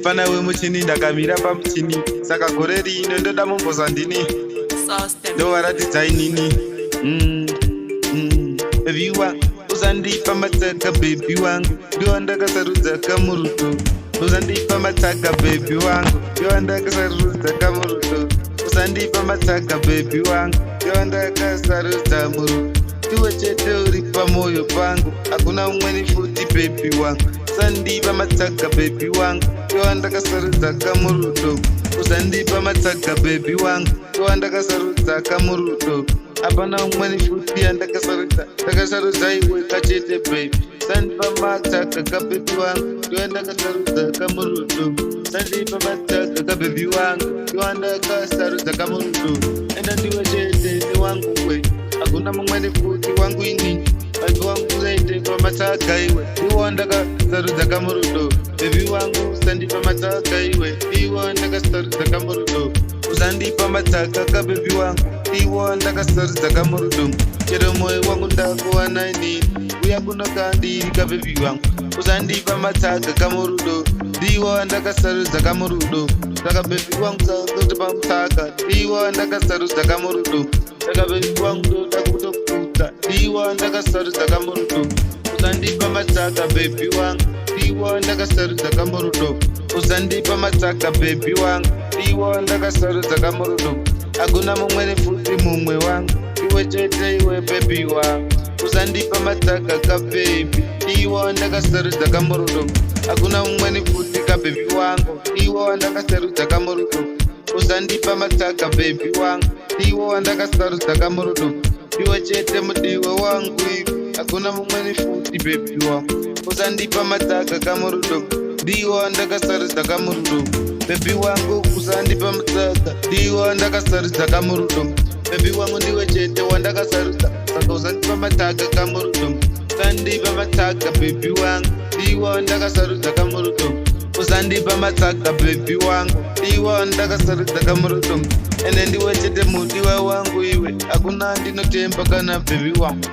fana wemuchini ndakamira pamuchini saka gore rino ndoda mumbozandini ndowaratidzai nini bebi wangu uzandipa matsaka bebi wangu ndiwo ndakasarudza kamurudo uzandipa matsaka bebi wangu ndiwo ndakasarudza kamurudo uzandipa matsaka bebi wangu ndiwo ndakasarudza murudo ndiwe chete uri pamoyo pangu hakuna umweni futi bebi wangu uzandipa matsaka bebi wangu ndiwo ndakasarudza kamurudo uzandipa matsaka bebi wangu ndiwo ndakasarudza kamurudo hapana umweni futi yandakasarudza ndakasarudza iwe kachete bebi uzandipa matsaka kabebi wangu ndiwo ndakasarudza kamurudo uzandipa matsaka kabebi wangu ndiwo ndakasarudza kamurudo enda ndiwe chete ni wangu we hakuna mumweni futi wangu inini bebi wangu uzaite matsaka iwe ndiwo ndakasarudza kamurudo bebi wangu uzandipa matsaka iwe ndiwo ndakasarudza kamurudo uzandipa matsaka kabebi wangu ndiwo ndakasarudza kamurudo chero moyo wangu ndakuwana inini uya kunokandiri kabebi wangu uzandipa matsaka kamurudo ndiwo ndakasarudza kamurudo saka bebi wangu sakutopa mutsaka ndiwo ndakasarudza kamurudo saka bebi wangu ndoda kutokuta ndiwo ndakasarudza kamurudo uzandipa matsaka bebi wangu ndiwo ndakasarudza kamurudo uzandipa matsaka bebi wangu ndiwo ndakasarudza kamurudo hakuna mumweni futi mumwe wangu iwe chete iwe bebi wangu uzandipa matsaka kabebi ndiwo ndakasarudza kamurudo hakuna mumweni futi kabebi wangu ndiwo ndakasarudza kamurudo uzandipa matsaka bebi wangu ndiwo ndakasarudza kamurudo iwe chete mudiwe wangu iwe hakuna mumweni futi bebi wangu uzandipa matsaka kamurudo ndiwo ndakasarudza kamurudo bebi wangu uzandipa matsaka ndiwo ndakasarudza kamurudo bebi wangu ndiwe chete wandakasarudza saka uzandipa matsaka kamurudo uzandipa matsaka bebi wangu ndiwo ndakasarudza kamurudo uzandipa matsaka bebi wangu ndiwo ndakasarudza kamurudo ene ndiwe chete mudiwa wangu iwe hakuna ndinotemba kana bebi wangu